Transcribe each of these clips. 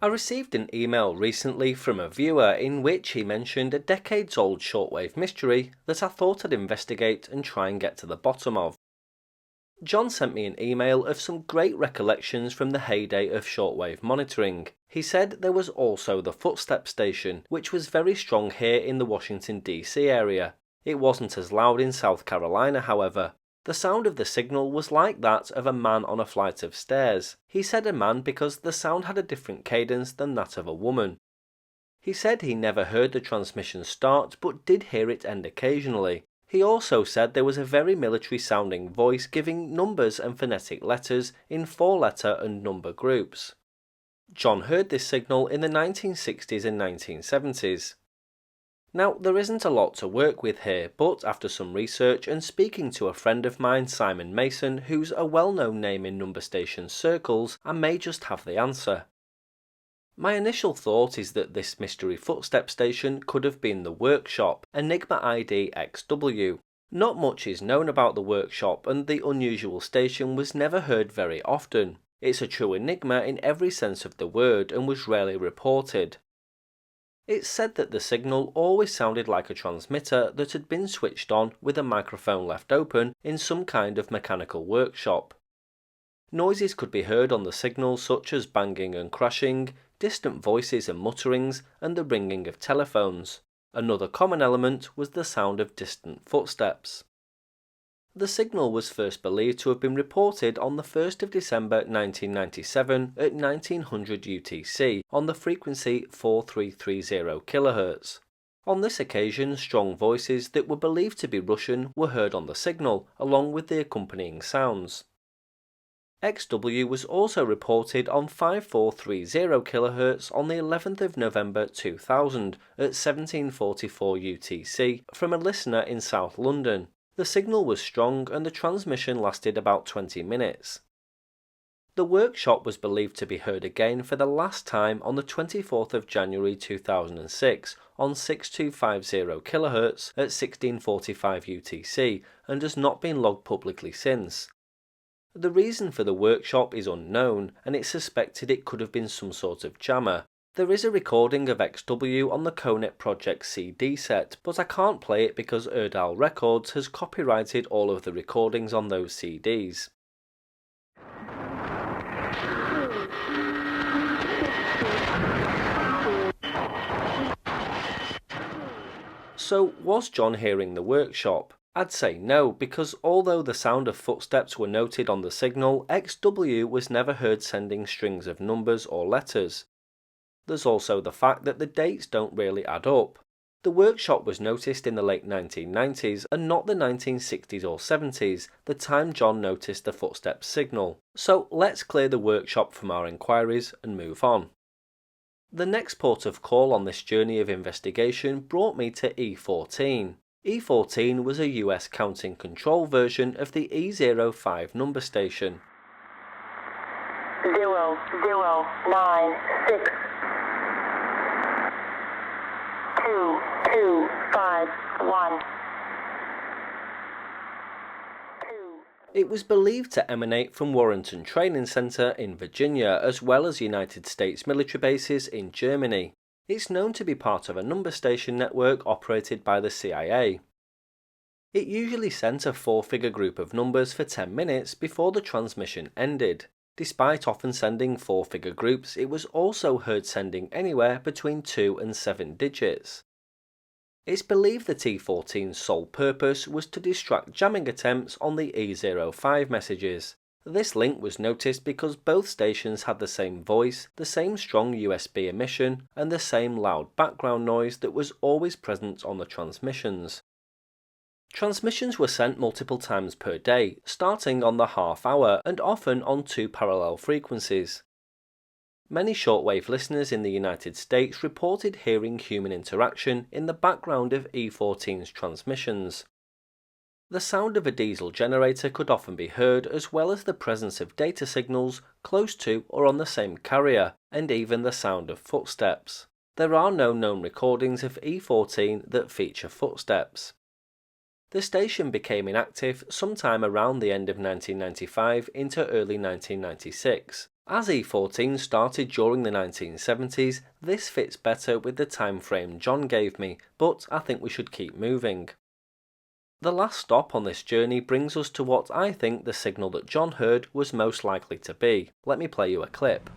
I received an email recently from a viewer in which he mentioned a decades-old shortwave mystery that I thought I'd investigate and try and get to the bottom of. John sent me an email of some great recollections from the heyday of shortwave monitoring. He said there was also the footstep station, which was very strong here in the Washington DC area. It wasn't as loud in South Carolina, however. The sound of the signal was like that of a man on a flight of stairs. He said a man because the sound had a different cadence than that of a woman. He said he never heard the transmission start but did hear it end occasionally. He also said there was a very military-sounding voice giving numbers and phonetic letters in 4-letter and number groups. John heard this signal in the 1960s and 1970s. Now, there isn't a lot to work with here, but after some research and speaking to a friend of mine, Simon Mason, who's a well-known name in number station circles, I may just have the answer. My initial thought is that this mystery footstep station could have been the workshop, Enigma ID XW. Not much is known about the workshop, and the unusual station was never heard very often. It's a true enigma in every sense of the word and was rarely reported. It's said that the signal always sounded like a transmitter that had been switched on with a microphone left open in some kind of mechanical workshop. Noises could be heard on the signal such as banging and crashing, distant voices and mutterings, and the ringing of telephones. Another common element was the sound of distant footsteps. The signal was first believed to have been reported on the 1st of December 1997 at 1900 UTC on the frequency 4330 kHz. On this occasion, strong voices that were believed to be Russian were heard on the signal, along with the accompanying sounds. XW was also reported on 5430 kHz on the 11th of November 2000 at 1744 UTC from a listener in South London. The signal was strong and the transmission lasted about 20 minutes. The workshop was believed to be heard again for the last time on the 24th of January 2006 on 6250 kHz at 1645 UTC and has not been logged publicly since. The reason for the workshop is unknown, and it's suspected it could have been some sort of jammer. There is a recording of XW on the Conet Project CD set, but I can't play it because Erdal Records has copyrighted all of the recordings on those CDs. So, was John hearing the workshop? I'd say no, because although the sound of footsteps were noted on the signal, XW was never heard sending strings of numbers or letters. There's also the fact that the dates don't really add up. The workshop was noticed in the late 1990s and not the 1960s or 70s, the time John noticed the footsteps signal. So let's clear the workshop from our inquiries and move on. The next port of call on this journey of investigation brought me to E14. E14 was a US counting control version of the E05 number station. 0096 2251. It was believed to emanate from Warrenton Training Center in Virginia as well as United States military bases in Germany. It's known to be part of a number station network operated by the CIA. It usually sent a 4-figure group of numbers for 10 minutes before the transmission ended. Despite often sending 4-figure groups, it was also heard sending anywhere between 2 and 7 digits. It's believed that E14's sole purpose was to distract jamming attempts on the E05 messages. This link was noticed because both stations had the same voice, the same strong USB emission, and the same loud background noise that was always present on the transmissions. Transmissions were sent multiple times per day, starting on the half hour and often on 2 parallel frequencies. Many shortwave listeners in the United States reported hearing human interaction in the background of E14's transmissions. The sound of a diesel generator could often be heard, as well as the presence of data signals close to or on the same carrier, and even the sound of footsteps. There are no known recordings of E14 that feature footsteps. The station became inactive sometime around the end of 1995 into early 1996. As E14 started during the 1970s, this fits better with the time frame John gave me, but I think we should keep moving. The last stop on this journey brings us to what I think the signal that John heard was most likely to be. Let me play you a clip.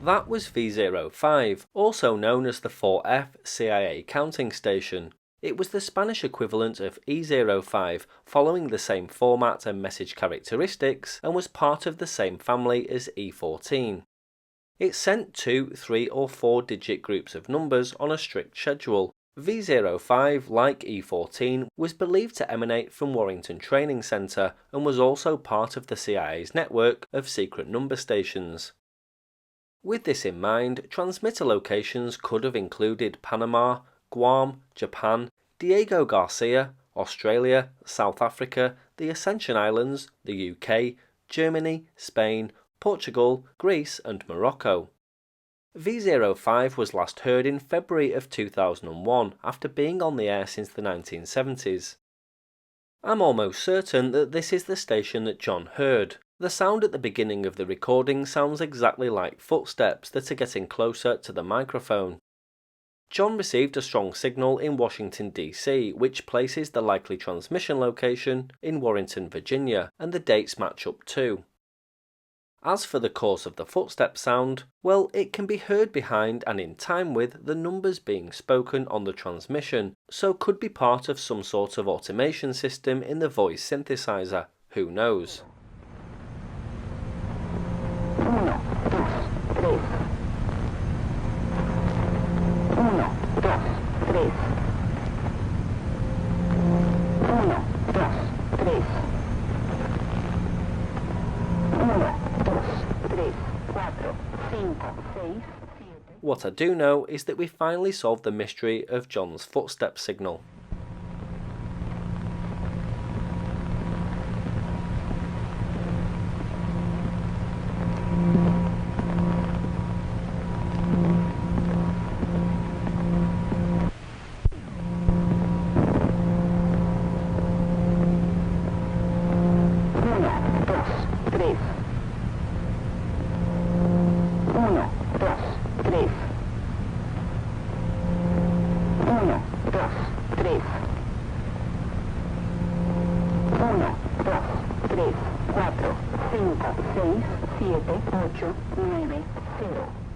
That was V05, also known as the 4F CIA counting station. It was the Spanish equivalent of E05, following the same format and message characteristics, and was part of the same family as E14. It sent 2, 3 or 4 digit groups of numbers on a strict schedule. V05, like E14, was believed to emanate from Warrington Training Center and was also part of the CIA's network of secret number stations. With this in mind, transmitter locations could have included Panama, Guam, Japan, Diego Garcia, Australia, South Africa, the Ascension Islands, the UK, Germany, Spain, Portugal, Greece and Morocco. V05 was last heard in February of 2001 after being on the air since the 1970s. I'm almost certain that this is the station that John heard. The sound at the beginning of the recording sounds exactly like footsteps that are getting closer to the microphone. John received a strong signal in Washington, D.C., which places the likely transmission location in Warrenton, Virginia, and the dates match up too. As for the cause of the footstep sound, well, it can be heard behind and in time with the numbers being spoken on the transmission, so could be part of some sort of automation system in the voice synthesizer, who knows. What I do know is that we finally solved the mystery of John's footstep signal. Cuatro, cinco, seis, siete, ocho, nueve, cero.